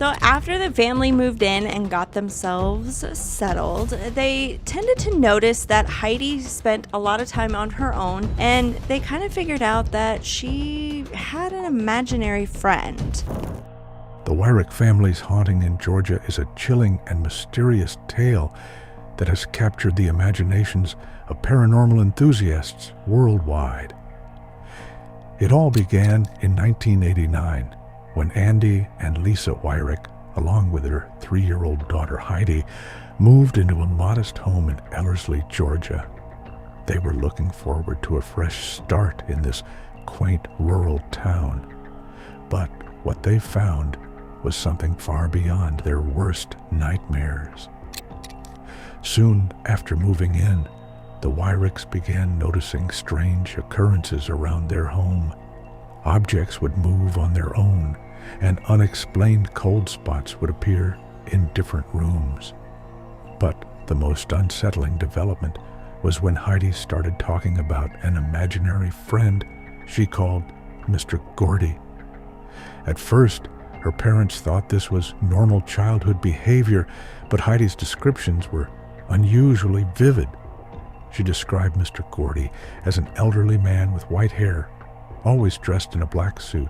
So after the family moved in and got themselves settled, they tended to notice that Heidi spent a lot of time on her own, and they kind of figured out that she had an imaginary friend. The Wyrick family's haunting in Georgia is a chilling and mysterious tale that has captured the imaginations of paranormal enthusiasts worldwide. It all began in 1989 when Andy and Lisa Wyrick, along with their 3-year-old daughter Heidi, moved into a modest home in Ellerslie, Georgia. They were looking forward to a fresh start in this quaint rural town. But what they found was something far beyond their worst nightmares. Soon after moving in, the Wyricks began noticing strange occurrences around their home. Objects would move on their own, and unexplained cold spots would appear in different rooms. But the most unsettling development was when Heidi started talking about an imaginary friend she called Mr. Gordy. At first, her parents thought this was normal childhood behavior, but Heidi's descriptions were unusually vivid. She described Mr. Gordy as an elderly man with white hair, always dressed in a black suit,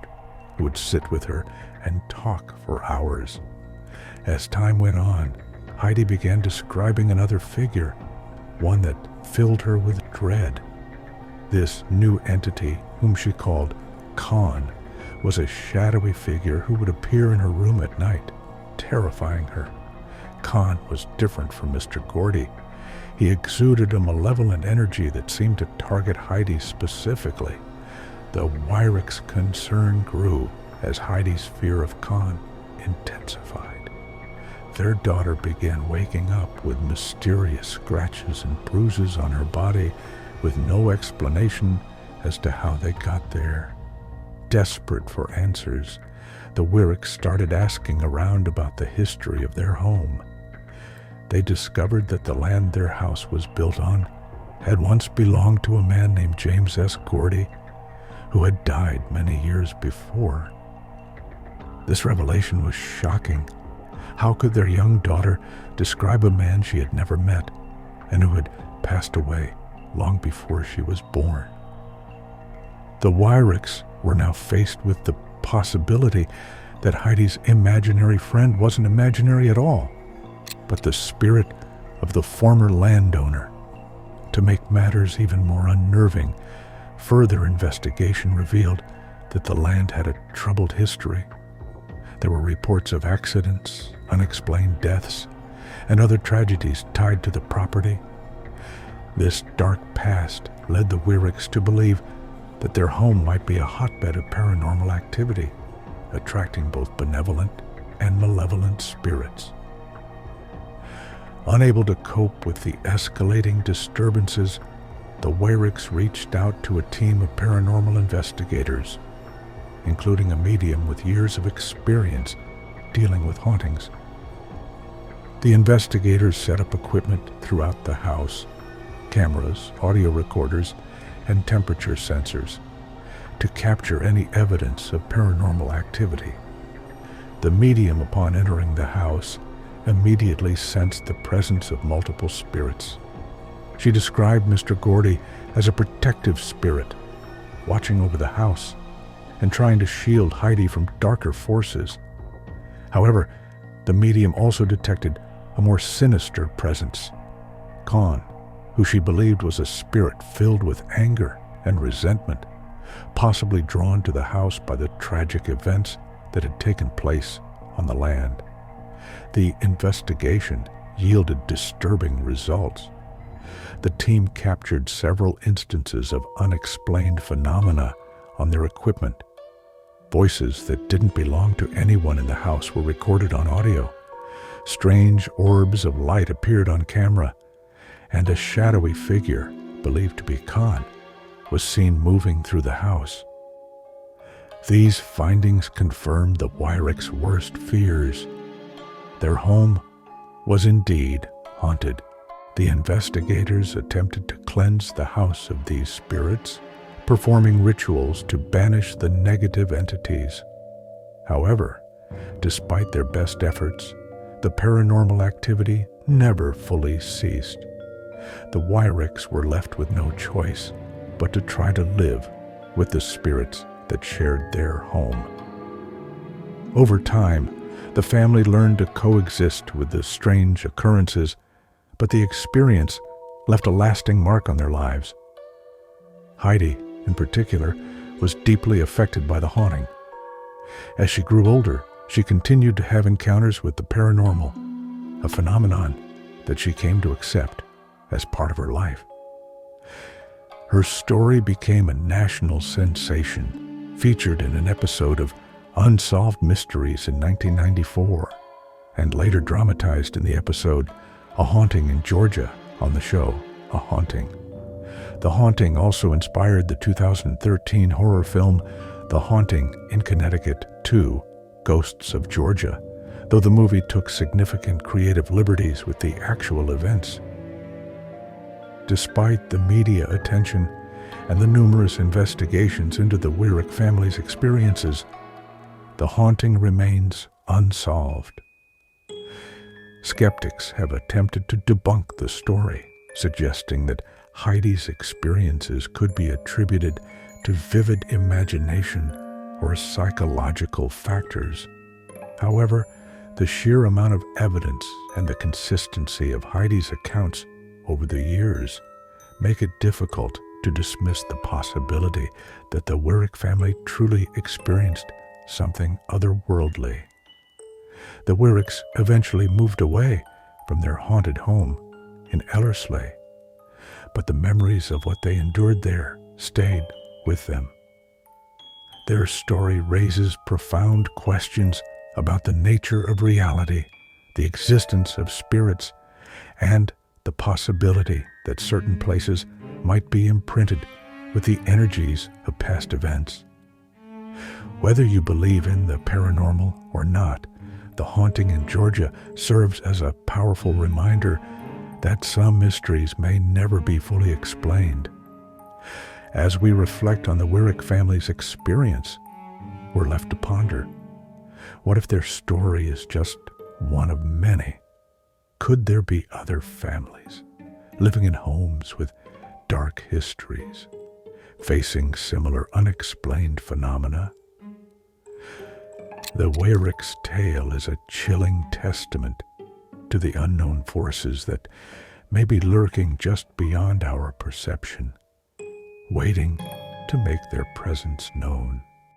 who would sit with her and talk for hours. As time went on, Heidi began describing another figure, one that filled her with dread. This new entity, whom she called Con, was a shadowy figure who would appear in her room at night, terrifying her. Con was different from Mr. Gordy. He exuded a malevolent energy that seemed to target Heidi specifically. The Wyricks' concern grew as Heidi's fear of Con intensified. Their daughter began waking up with mysterious scratches and bruises on her body with no explanation as to how they got there. Desperate for answers, the Wyricks started asking around about the history of their home. They discovered that the land their house was built on had once belonged to a man named James S. Gordy, who had died many years before. This revelation was shocking. How could their young daughter describe a man she had never met and who had passed away long before she was born? The Wyricks were now faced with the possibility that Heidi's imaginary friend wasn't imaginary at all, but the spirit of the former landowner. To make matters even more unnerving, further investigation revealed that the land had a troubled history. There were reports of accidents, unexplained deaths, and other tragedies tied to the property. This dark past led the Wyricks to believe that their home might be a hotbed of paranormal activity, attracting both benevolent and malevolent spirits. Unable to cope with the escalating disturbances, the Wyricks reached out to a team of paranormal investigators, including a medium with years of experience dealing with hauntings. The investigators set up equipment throughout the house, cameras, audio recorders, and temperature sensors, to capture any evidence of paranormal activity. The medium, upon entering the house, immediately sensed the presence of multiple spirits. She described Mr. Gordy as a protective spirit, watching over the house and trying to shield Heidi from darker forces. However, the medium also detected a more sinister presence, Con, who she believed was a spirit filled with anger and resentment, possibly drawn to the house by the tragic events that had taken place on the land. The investigation yielded disturbing results. The team captured several instances of unexplained phenomena on their equipment. Voices that didn't belong to anyone in the house were recorded on audio. Strange orbs of light appeared on camera, and a shadowy figure, believed to be Con, was seen moving through the house. These findings confirmed the Wyricks' worst fears. Their home was indeed haunted. The investigators attempted to cleanse the house of these spirits, performing rituals to banish the negative entities. However, Despite their best efforts, the paranormal activity never fully ceased. The Wyricks were left with no choice but to try to live with the spirits that shared their home. Over time, the family learned to coexist with the strange occurrences, but the experience left a lasting mark on their lives. Heidi, in particular, was deeply affected by the haunting. As she grew older, she continued to have encounters with the paranormal, a phenomenon that she came to accept as part of her life. Her story became a national sensation, featured in an episode of Unsolved Mysteries in 1994, and later dramatized in the episode A Haunting in Georgia on the show A Haunting. The Haunting also inspired the 2013 horror film The Haunting in Connecticut 2, Ghosts of Georgia, though the movie took significant creative liberties with the actual events. Despite the media attention and the numerous investigations into the Wyrick family's experiences, the haunting remains unsolved. Skeptics have attempted to debunk the story, suggesting that Heidi's experiences could be attributed to vivid imagination or psychological factors. However, the sheer amount of evidence and the consistency of Heidi's accounts over the years make it difficult to dismiss the possibility that the Wyrick family truly experienced something otherworldly. The Wyricks eventually moved away from their haunted home in Ellerslie, but the memories of what they endured there stayed with them. Their story raises profound questions about the nature of reality, the existence of spirits, and the possibility that certain places might be imprinted with the energies of past events. Whether you believe in the paranormal or not, The Haunting in Georgia serves as a powerful reminder that some mysteries may never be fully explained. As we reflect on the Wyrick family's experience, we're left to ponder. What if their story is just one of many? Could there be other families living in homes with dark histories, facing similar unexplained phenomena? The Wyrick's tale is a chilling testament to the unknown forces that may be lurking just beyond our perception, waiting to make their presence known.